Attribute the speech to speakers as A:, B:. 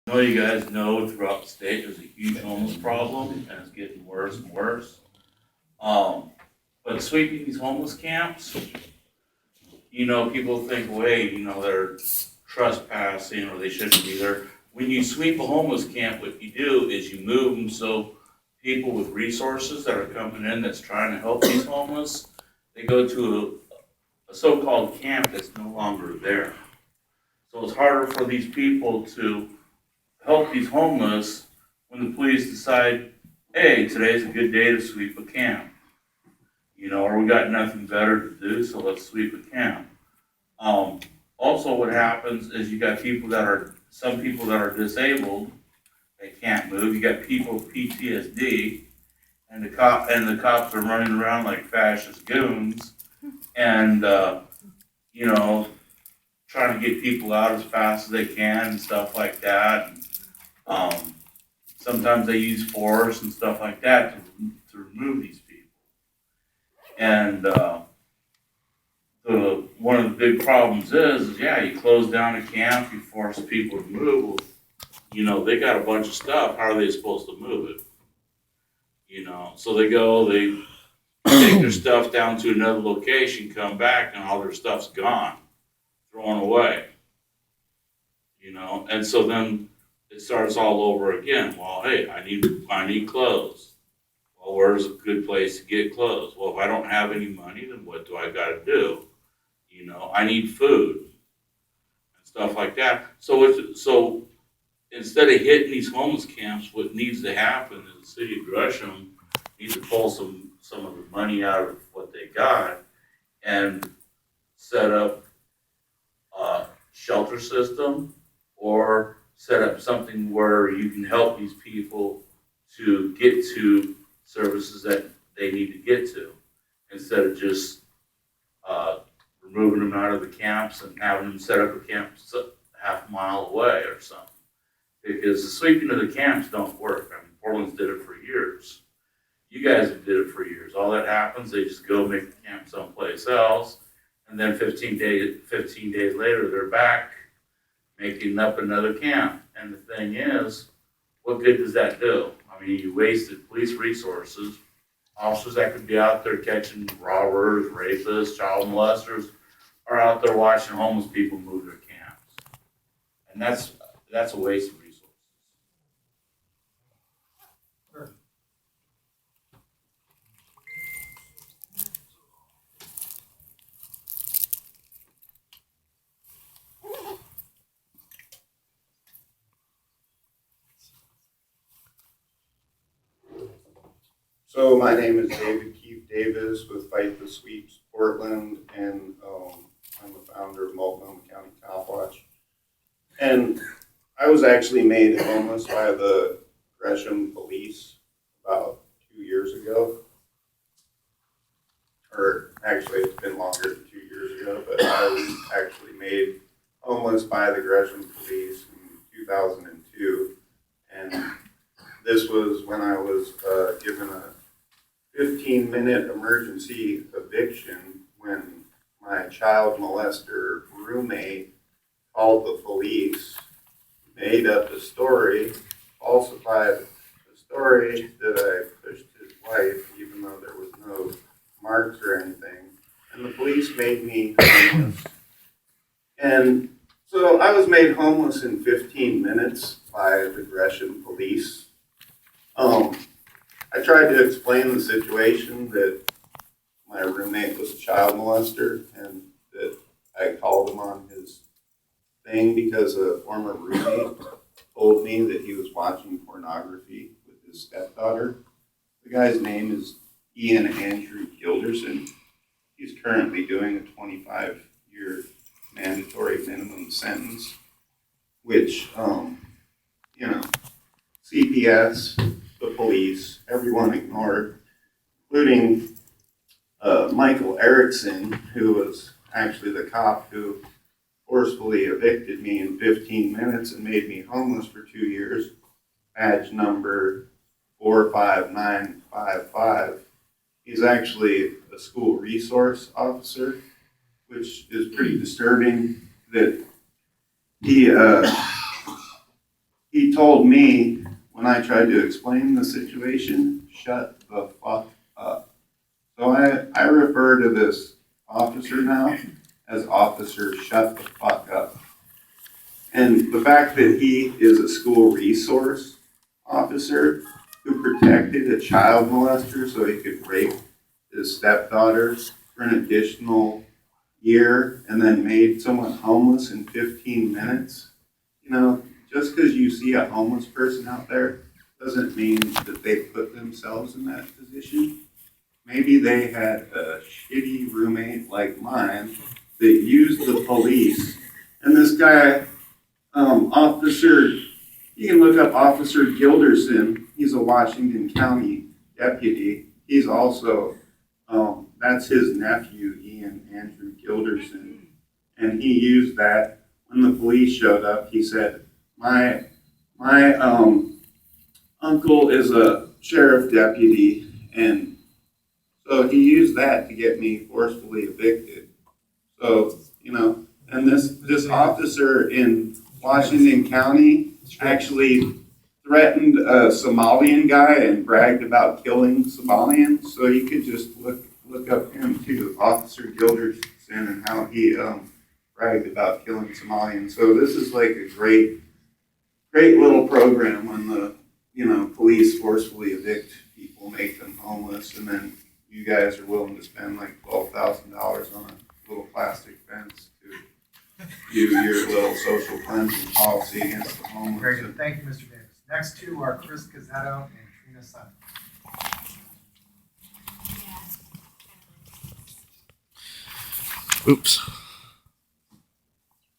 A: I know you guys know throughout the state there's a huge homeless problem and it's getting worse and worse. But sweeping these homeless camps, people think, wait, they're trespassing or they shouldn't be there. When you sweep a homeless camp, what you do is you move them so people with resources that are coming in that's trying to help these homeless, they go to a so-called camp that's no longer there. So it's harder for these people to help these homeless when the police decide, hey, today's a good day to sweep a camp. Or we got nothing better to do, so let's sweep a camp. Also what happens is you got some people that are disabled, they can't move. You got people with PTSD, and the cops are running around like fascist goons, and trying to get people out as fast as they can and stuff like that. Sometimes they use force and stuff like that to remove these people. And one of the big problems is you close down a camp, you force people to move. They got a bunch of stuff. How are they supposed to move it? So they take their stuff down to another location, come back, and all their stuff's gone, thrown away. And so then it starts all over again. Well, hey, I need clothes. Well, where's a good place to get clothes? Well, if I don't have any money, then what do I got to do? I need food and stuff like that. So instead of hitting these homeless camps, what needs to happen is the city of Gresham needs to pull some of the money out of what they got and set up a shelter system or set up something where you can help these people to get to services that they need to get to, instead of just removing them out of the camps and having them set up a camp half a mile away or something. Because the sweeping of the camps don't work. Portland's did it for years. You guys have did it for years. All that happens, they just go make the camp someplace else, and then 15 days later, they're back making up another camp. And the thing is, what good does that do? You wasted police resources. Officers that could be out there catching robbers, rapists, child molesters, are out there watching homeless people move their camps. And that's a waste of resources.
B: So my name is David Keith Davis with Fight the Sweeps Portland, and I'm the founder of Multnomah County Cop Watch. And I was actually made homeless by the Gresham police about 2 years ago. Or actually, it's been longer than 2 years ago, but I was actually made homeless by the Gresham police in 2002. And this was when I was given a 15-minute emergency eviction when my child molester roommate called the police, made up a story, falsified the story that I pushed his wife, even though there was no marks or anything. And the police made me homeless. And so I was made homeless in 15 minutes by the Gresham police. I tried to explain the situation that my roommate was a child molester and that I called him on his thing because a former roommate told me that he was watching pornography with his stepdaughter. The guy's name is Ian Andrew Gilderson. He's currently doing a 25-year mandatory minimum sentence, which, CPS, the police, everyone ignored, including Michael Erickson, who was actually the cop who forcefully evicted me in 15 minutes and made me homeless for 2 years, badge number 45955. He's actually a school resource officer, which is pretty disturbing that he he told me when I tried to explain the situation, shut the fuck up. So I refer to this officer now as Officer Shut the Fuck Up. And the fact that he is a school resource officer who protected a child molester so he could rape his stepdaughter for an additional year and then made someone homeless in 15 minutes. You know, just because you see a homeless person out there doesn't mean that they put themselves in that position. Maybe they had a shitty roommate like mine that used the police. And this guy, Officer, you can look up Officer Gilderson. He's a Washington County deputy. He's also, that's his nephew, Ian Andrew Gilderson. And he used that when the police showed up. He said, my uncle is a sheriff deputy, and so he used that to get me forcefully evicted. So, you know, and this officer in Washington County actually threatened a Somalian guy and bragged about killing Somalians. So you could just look up him too, Officer Gilderson, and how he bragged about killing Somalians. So this is like a great little program when the police forcefully evict people, make them homeless, and then you guys are willing to spend like $12,000 on a little plastic fence to do your little social cleansing policy against the homeless.
C: Very good. Thank you, Mr. Davis. Next two are Chris Cazzetto and Trina Sun.
D: Oops.